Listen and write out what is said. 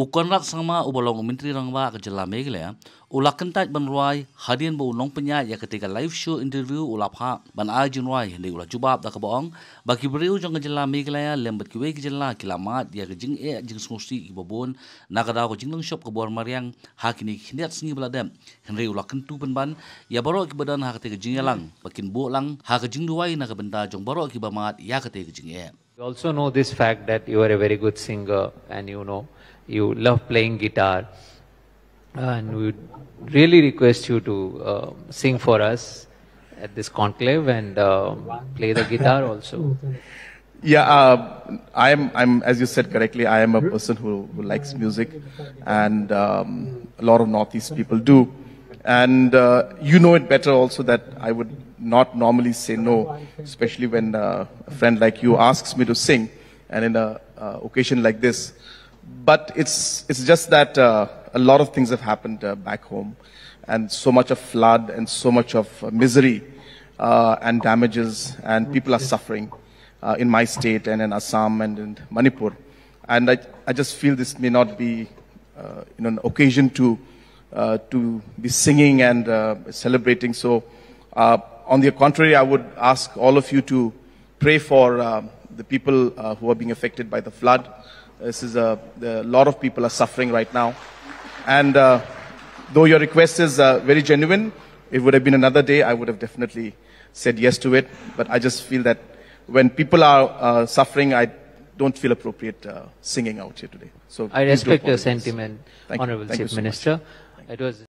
Conrad sama ubalong Menteri Rangwa ke jela megle ula Kyntait ban Rwai hadian bu long penya ya ketika live show interview ula pha ban ajin Rwai hindi ula jubab da kabong bagi beriu jong ke jela megle ya lembet kiwe ke jela kilamat ya ke jing jing smusti ibobon nagada ko jinglang shop ke bor mariang hakini hindiat singi beladem henry ula kentu ban ya baro ke badan ha ketika jing yalang bakin bu lang ha ke jing Rwai na ke benda jong baro ke bamat ya ketika jing You also know this fact that you are a very good singer and you love playing guitar, and we would really request you to sing for us at this conclave and play the guitar also. Yeah, I'm as you said correctly, I am a person who likes music, and a lot of Northeast people do. And you know it better also that I would not normally say no, especially when a friend like you asks me to sing, and in a occasion like this. But it's just that a lot of things have happened back home, and so much of flood and so much of misery and damages, and people are suffering in my state and in Assam and in Manipur. And I just feel this may not be an occasion to be singing and celebrating. So on the contrary, I would ask all of you to pray for the people who are being affected by the flood. This is a lot of people are suffering right now. And though your request is very genuine, it would have been another day, I would have definitely said yes to it. But I just feel that when people are suffering, I don't feel appropriate singing out here today. So I respect your sentiment, Thank Honorable you. Thank you Chief so Minister. much. It was